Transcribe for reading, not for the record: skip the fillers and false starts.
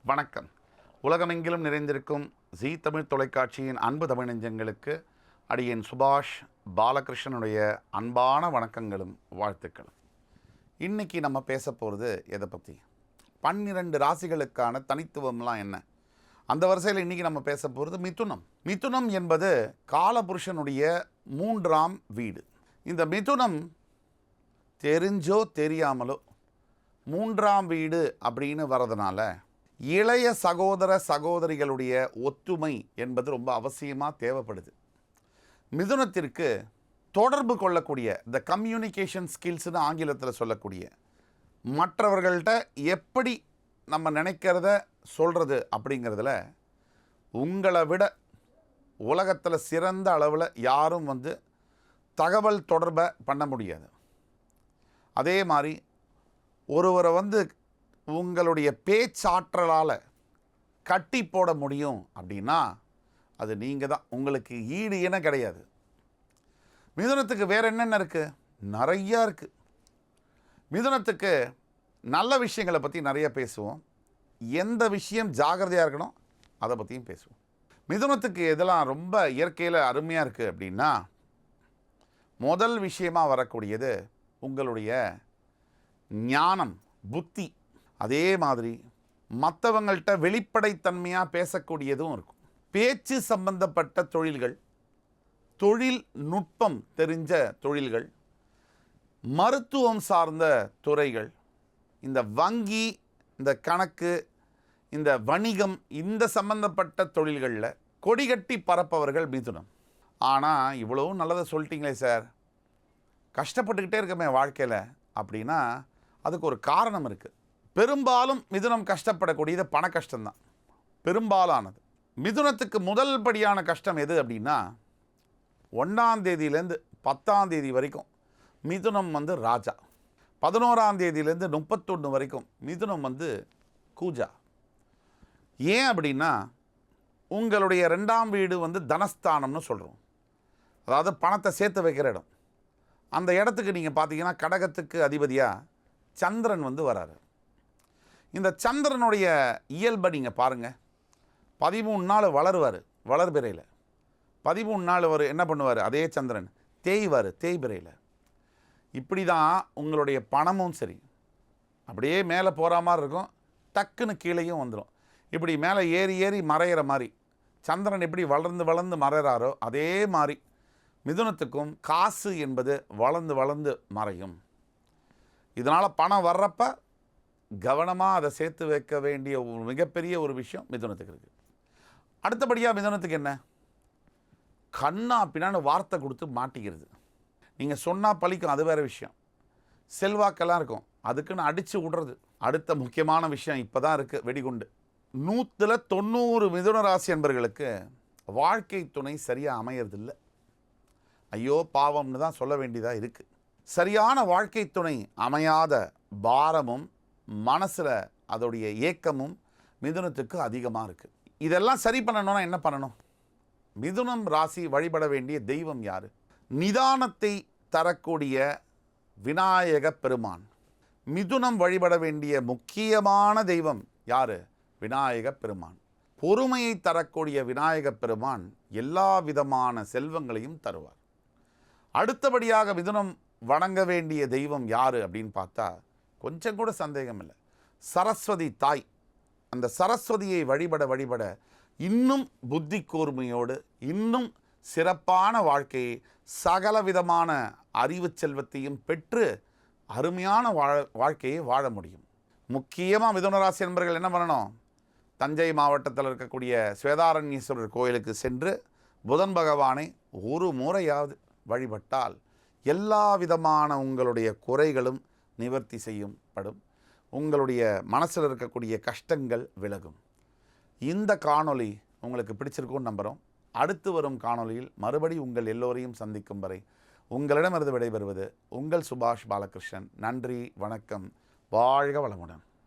வணக்கம். உலகமெங்கிலும் நிறைந்திருக்கும் ஜீ தமிழ் தொலைக்காட்சியின் அன்பு தமிழ் நெஞ்சங்களுக்கு அடியேன் சுபாஷ் பாலகிருஷ்ணனுடைய அன்பான வணக்கங்களும் வாழ்த்துக்களும். இன்றைக்கி நம்ம பேச போகிறது எதை பற்றி? 12 ராசிகளுக்கான தனித்துவம்லாம் என்ன? அந்த வரிசையில் இன்றைக்கி நம்ம பேச போகிறது மிதுனம். மிதுனம் என்பது காலபுருஷனுடைய 3ஆம் வீடு. இந்த மிதுனம் தெரிஞ்சோ தெரியாமலோ 3ஆம் வீடு அப்படின்னு வரதுனால இளைய சகோதர சகோதரிகளுடைய ஒத்துமை என்பது ரொம்ப அவசியமாக தேவைப்படுது. மிதுனத்திற்கு தொடர்பு கொள்ளக்கூடிய இந்த கம்யூனிகேஷன் ஸ்கில்ஸ்னு ஆங்கிலத்தில் சொல்லக்கூடிய மற்றவர்கள்ட்ட எப்படி நம்ம நினைக்கிறத சொல்கிறது அப்படிங்கிறதுல உங்களை விட உலகத்தில் சிறந்த அளவில் யாரும் தகவல் தொடர்பை பண்ண முடியாது. அதே மாதிரி ஒருவரை உங்களுடைய பேச்சாற்றலால் கட்டி போட முடியும் அப்படின்னா அது நீங்கள் தான். உங்களுக்கு ஈடு இணை கிடையாது. மிதுனத்துக்கு வேறு என்னென்ன இருக்குது? நிறையா இருக்குது. மிதுனத்துக்கு நல்ல விஷயங்களை பற்றி நிறைய பேசுவோம். எந்த விஷயம் ஜாகிரதையாக இருக்கணும் அதை பற்றியும் பேசுவோம். மிதுனத்துக்கு எதெல்லாம் ரொம்ப இயற்கையில் அருமையாக இருக்குது அப்படின்னா, முதல் விஷயமாக வரக்கூடியது உங்களுடைய ஞானம், புத்தி. அதே மாதிரி மற்றவங்கள்ட்ட வெளிப்படைத்தன்மையாக பேசக்கூடியதும் இருக்கும். பேச்சு சம்பந்தப்பட்ட தொழில்கள், தொழில்நுட்பம் தெரிஞ்ச தொழில்கள், மருத்துவம் சார்ந்த துறைகள், இந்த வங்கி, இந்த கணக்கு, இந்த வணிகம், இந்த சம்பந்தப்பட்ட தொழில்களில் கொடிகட்டி பரப்பவர்கள் மிதுனம். ஆனால் இவ்வளவும் நல்லதை சொல்லிட்டீங்களே சார், கஷ்டப்பட்டுக்கிட்டே இருக்கமே வாழ்க்கையில் அப்படின்னா அதுக்கு ஒரு காரணம் இருக்குது. பெரும்பாலும் மிதுனம் கஷ்டப்படக்கூடியது பண கஷ்டம்தான் பெரும்பாலானது. மிதுனத்துக்கு முதல் படியான கஷ்டம் எது அப்படின்னா, 1ஆம் தேதியிலேருந்து 10ஆம் தேதி வரைக்கும் மிதுனம் ராஜா, 11ஆம் தேதியிலேருந்து 31 வரைக்கும் மிதுனம் கூஜா. ஏன் அப்படின்னா, உங்களுடைய 2ஆம் வீடு தனஸ்தானம்னு சொல்கிறோம். அதாவது பணத்தை சேர்த்து வைக்கிற இடம். அந்த இடத்துக்கு நீங்கள் பார்த்தீங்கன்னா கடகத்துக்கு அதிபதியாக சந்திரன் வராரு. இந்த சந்திரனுடைய இயல்பை நீங்கள் பாருங்கள். 13 நாள் வளருவார் வளர்பிறையில். 13 நாள் அவர் என்ன பண்ணுவார்? அதே சந்திரன் தேய்வார் தேய்பிறையில். இப்படி தான் உங்களுடைய பணமும் சரி, அப்படியே மேலே போகிற மாதிரி இருக்கும், டக்குன்னு கீழேயும் வந்துடும். இப்படி மேலே ஏறி ஏறி மறையிற மாதிரி சந்திரன் எப்படி வளர்ந்து வளர்ந்து மறைகிறாரோ அதே மாதிரி மிதுனத்துக்கும் காசு என்பது வளர்ந்து வளர்ந்து மறையும். இதனால் பணம் வர்றப்ப கவனமாக அதை சேர்த்து வைக்க வேண்டிய ஒரு மிகப்பெரிய ஒரு விஷயம் மிதுனத்துக்கு இருக்குது. அடுத்தபடியாக மிதுனத்துக்கு என்ன? கண்ணா பின்னான்னு வார்த்தை கொடுத்து மாட்டிக்கிறது. நீங்கள் சொன்னால் பழிக்கும், அது வேறு விஷயம். செல்வாக்கெல்லாம் இருக்கும், அதுக்குன்னு அடித்து விடுறது அடுத்த முக்கியமான விஷயம். இப்போ தான் இருக்குது வெடிகுண்டு. 190 மிதுன ராசி என்பர்களுக்கு வாழ்க்கை துணை சரியாக அமையறதில்லை. ஐயோ பாவம்னு தான் சொல்ல வேண்டியதாக இருக்குது. சரியான வாழ்க்கை துணை அமையாத பாரமும் மனசில் அதோடைய ஏக்கமும் மிதுனத்துக்கு அதிகமாக இருக்குது. இதெல்லாம் சரி பண்ணணும்னா என்ன பண்ணணும்? மிதுனம் ராசி வழிபட வேண்டிய தெய்வம் யார்? நிதானத்தை தரக்கூடிய விநாயக பெருமான். மிதுனம் வழிபட வேண்டிய முக்கியமான தெய்வம் யார்? விநாயக பெருமான். பொறுமையை தரக்கூடிய விநாயக பெருமான் எல்லா விதமான செல்வங்களையும் தருவார். அடுத்தபடியாக மிதுனம் வணங்க வேண்டிய தெய்வம் யார் அப்படின்னு பார்த்தா கொஞ்சம் கூட சந்தேகம் இல்லை, சரஸ்வதி தாய். அந்த சரஸ்வதியை வழிபட வழிபட இன்னும் புத்தி கூர்மையோடு இன்னும் சிறப்பான வாழ்க்கையை, சகல விதமான அறிவு செல்வத்தையும் பெற்று அருமையான வாழ்க்கையை வாழ முடியும். முக்கியமாக மிதுனராசி என்பவர்கள் என்ன பண்ணணும்? தஞ்சை மாவட்டத்தில் இருக்கக்கூடிய ஸ்வேதாரண்யேஸ்வரர் கோயிலுக்கு சென்று புதன் பகவானை ஒரு முறையாவது வழிபட்டால் எல்லா விதமான உங்களுடைய குறைகளும் நிவர்த்தி செய்யப்படும். உங்களுடைய மனசில் இருக்கக்கூடிய கஷ்டங்கள் விலகும். இந்த காணொளி உங்களுக்கு பிடிச்சிருக்கும்னு நம்புகிறோம். அடுத்து வரும் காணொளியில் மறுபடி உங்கள் எல்லோரையும் சந்திக்கும் வரை உங்களிடமிருந்து விடைபெறுவது உங்கள் சுபாஷ் பாலகிருஷ்ணன். நன்றி, வணக்கம், வாழ்க வளமுடன்.